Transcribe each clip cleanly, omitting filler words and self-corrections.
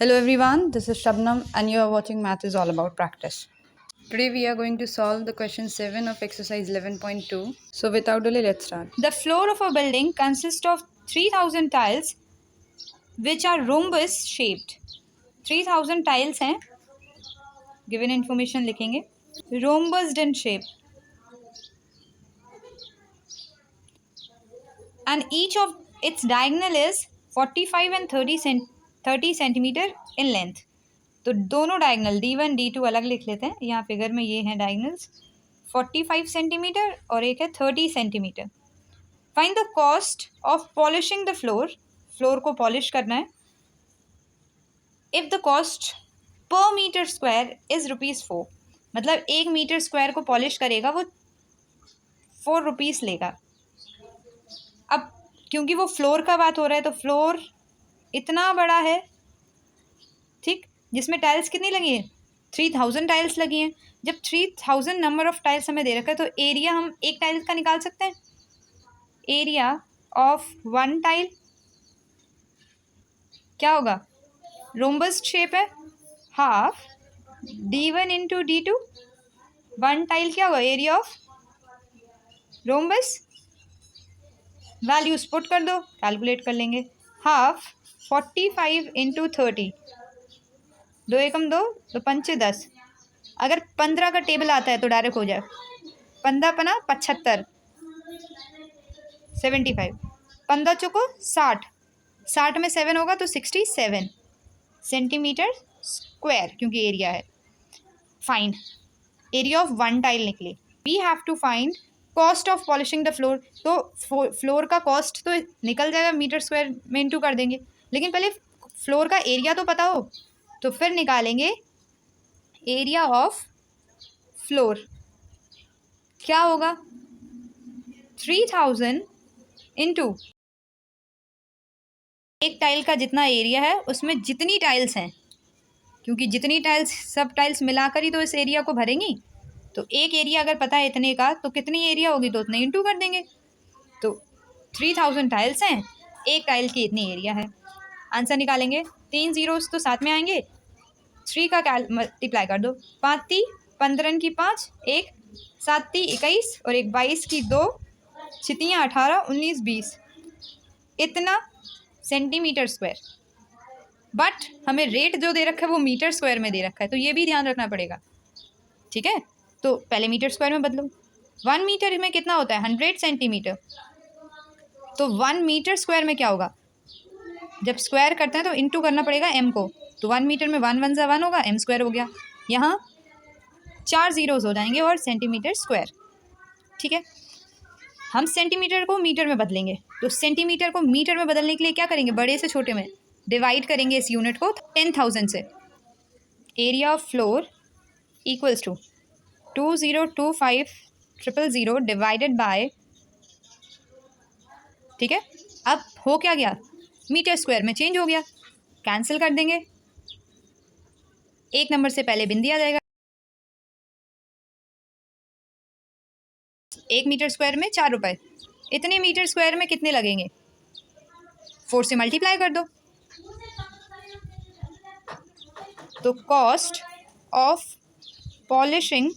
Hello everyone, this is Shabnam and you are watching Math is All About Practice. Today we are going to solve the question 7 of exercise 11.2. So without delay, let's start. The floor of a building consists of 3000 tiles which are rhombus shaped. 3000 tiles हैं. Given information लिखेंगे. Rhombus in shape. And each of its diagonal is 45 and 30 centimeter in length. तो दोनों diagonal D1 D2 अलग लिख लेते हैं. यहाँ figure में ये हैं डायगनल्स 45 सेंटीमीटर और एक है 30 centimetre. Find the cost of polishing the floor. Floor को पॉलिश करना है. If the cost per metre square is ₹4, मतलब 1 मीटर स्क्वायर को पॉलिश करेगा वो ₹4 लेगा. अब क्योंकि वो फ्लोर का बात हो रहा है तो फ्लोर इतना बड़ा है, ठीक, जिसमें टाइल्स कितनी लगी हैं 3000 टाइल्स लगी हैं. जब 3000 नंबर ऑफ टाइल्स हमें दे रखा है तो एरिया हम एक टाइल का निकाल सकते हैं. एरिया ऑफ वन टाइल क्या होगा, रोम्बस शेप है, half D1 into D2. One tile क्या होगा, area of rhombus. Values put कर दो, कैलकुलेट कर लेंगे. हाफ 45 इंटू 30, 2 एकम 2, 2 पंचे 10. अगर 15 का टेबल आता है तो डायरेक्ट हो जाए. 15 पना 75, 75. 15 चौको 60, 60 में 7 होगा तो 67 सेंटीमीटर स्क्वायर, क्योंकि एरिया है. Find area of one tile निकली. We have to find cost of polishing the floor. तो फ्लोर का कॉस्ट तो निकल जाएगा, मीटर स्क्वायर में इंटू कर देंगे, लेकिन पहले फ्लोर का एरिया तो पता हो. तो फिर निकालेंगे एरिया ऑफ फ्लोर. क्या होगा, 3000 इंटू एक टाइल का जितना एरिया है उसमें जितनी टाइल्स हैं, क्योंकि जितनी टाइल्स सब टाइल्स मिलाकर ही तो इस एरिया को भरेंगी. तो एक एरिया अगर पता है इतने का तो कितनी एरिया होगी तो उतने इंटू कर देंगे. तो 3000 टाइल्स हैं, एक टाइल की इतनी एरिया है. आंसर निकालेंगे. 3 जीरोस तो साथ में आएंगे, 3 का मल्टीप्लाई कर दो. 5 × 15 की 5, 1 7 × 21 और 1 22 की 2, 6 18 19 20, इतना सेंटीमीटर स्क्वायर. बट हमें रेट जो दे रखा है वो मीटर स्क्वायर में दे रखा है, तो ये भी ध्यान रखना पड़ेगा. ठीक है, तो पहले मीटर स्क्वायर में बदलो. 1 मीटर में कितना होता है, 100 सेंटीमीटर. तो 1 मीटर स्क्वायर में क्या होगा, जब स्क्वायर करते हैं तो इंटू करना पड़ेगा m को. तो 1 मीटर में 1 1 1 होगा, m स्क्वायर हो गया. यहाँ 4 जीरोज हो जाएंगे और सेंटीमीटर स्क्वायर. ठीक है, हम सेंटीमीटर को मीटर में बदलेंगे. तो सेंटीमीटर को मीटर में बदलने के लिए क्या करेंगे, बड़े से छोटे में डिवाइड करेंगे इस यूनिट को 10,000 से. Area of floor equals to 2025,000 divided by, ठीक है. अब हो क्या गया, मीटर स्क्वायर में चेंज हो गया. कैंसिल कर देंगे, एक नंबर से पहले बिंदी आ जाएगा. 1 मीटर स्क्वायर में 4 रुपए. इतने मीटर स्क्वायर में कितने लगेंगे, 4 से मल्टीप्लाई कर दो. तो cost of polishing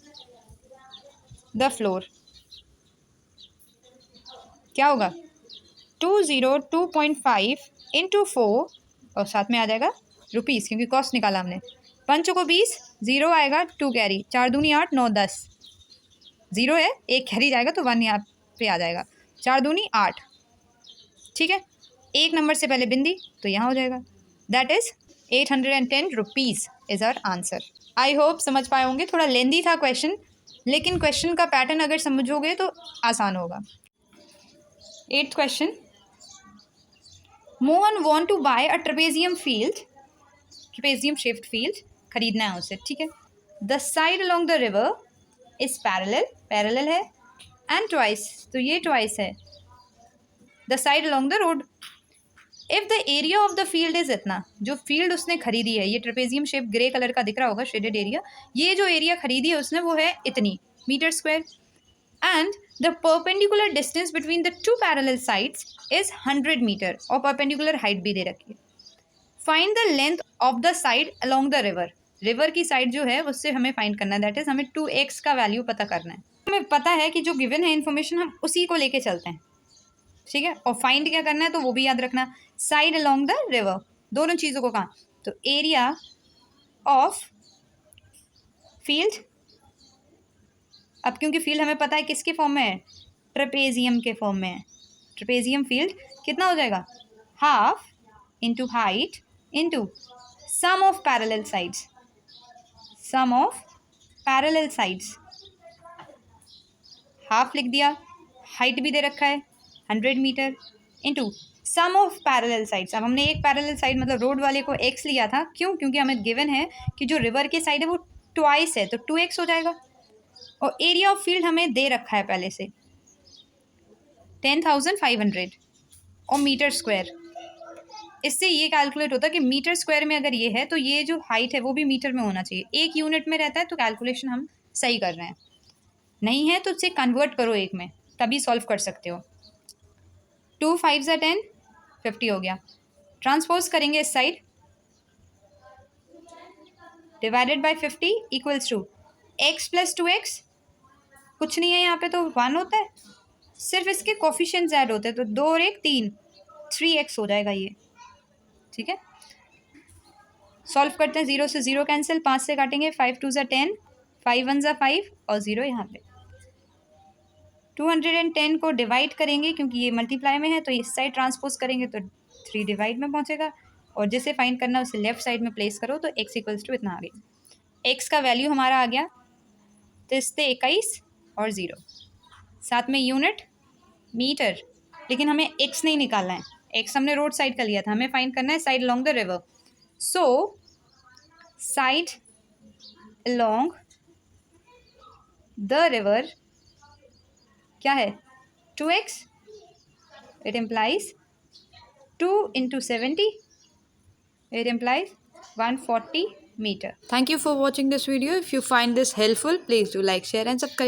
the floor क्या होगा, 202.5 इंटू 4 और साथ में आ जाएगा रुपीज़, क्योंकि कॉस्ट निकाला हमने. 5 को 20, 0 आएगा, 2 कैरी, 4 दूनी 8, 9 10, 0 है, 1 कैरी जाएगा तो 1 यहाँ पे आ जाएगा. 4 दूनी 8. ठीक है, एक नंबर से पहले बिंदी तो यहाँ हो जाएगा. That is 810 rupees is our answer. I hope समझ पाए होंगे. थोड़ा लेंदी था क्वेश्चन, लेकिन क्वेश्चन का पैटर्न अगर समझोगे तो आसान होगा. 8th question. Mohan want to buy a trapezium shaped field. खरीदना है उसे, ठीक है. The side along the river is parallel है, एंड ट्वाइस, तो ये ट्वाइस है the side along the road. If the area of the field is इतना, जो फील्ड उसने खरीदी है, ये ट्रेपेजियम शेप ग्रे कलर का दिख रहा होगा, शेडेड एरिया, ये जो एरिया खरीदी है उसने वो है इतनी metre square. And the perpendicular distance between the 2 parallel sides is 100 metre, और परपेंडिकुलर हाइट भी दे रखी है. Find the length of the side along the river. River की साइड जो है उससे हमें फाइंड करना है, दैट इज हमें 2x का वैल्यू पता करना है। हमें पता है कि जो गिवन है इन्फॉर्मेशन हम उसी को लेके चलते हैं, ठीक है। और फाइंड क्या करना है तो वो भी याद रखना, साइड अलोंग द रिवर, दोनों चीज़ों को कहा। तो एरिया ऑफ फील्ड, अब क्योंकि फील्ड हमें पता है किसके फॉर्म में है, ट्रेपेजियम के फॉर्म में है। ट्रेपेजियम फील्ड कितना हो जाएगा, half into height into sum of parallel sides, sum of parallel sides. Half लिख दिया, हाइट भी दे रखा है 100 metre, into sum of parallel sides. अब हमने एक पैरेलल साइड मतलब रोड वाले को x लिया था, क्यों, क्योंकि हमें गिवन है कि जो रिवर की साइड है वो ट्वाइस है, तो 2x हो जाएगा। और एरिया ऑफ फील्ड हमें दे रखा है पहले से 10,500 और मीटर स्क्वायर। इससे ये कैलकुलेट होता है कि मीटर स्क्वायर में अगर ये है तो ये जो हाइट है वो भी मीटर में होना चाहिए। एक यूनिट में रहता है तो कैलकुलेशन हम सही कर रहे हैं, नहीं है तो उसे कन्वर्ट करो एक में, तभी सॉल्व कर सकते हो। 2 5 10 50 हो गया। ट्रांसपोज करेंगे इस side, divided by 50 equals to x plus 2x, कुछ नहीं है यहाँ पे तो 1 होता है, सिर्फ इसके कोफिशिएंट्स ऐड होते हैं, तो 2 और 1 3, 3x हो जाएगा ये, ठीक है। सॉल्व करते हैं, 0 से 0 कैंसिल, 5 से काटेंगे, 5 2 10, 5 1 5 और 0 यहाँ पे। 210 को डिवाइड करेंगे क्योंकि ये मल्टीप्लाई में है, तो इस साइड ट्रांसपोज करेंगे तो 3 डिवाइड में पहुँचेगा, और जिसे फाइंड करना है उसे लेफ्ट साइड में प्लेस करो तो x इक्वल्स टू इतना आ गया। x का वैल्यू हमारा आ गया 21 और 0, साथ में यूनिट मीटर, लेकिन हमें x नहीं निकालना है, x हमने रोड साइड का लिया था, हमें फाइंड करना है side along the river. So side along the river क्या है, 2x, it implies 2 into 70, it implies 140 meter. Thank you for watching this video. If you find this helpful, please do like, share and subscribe.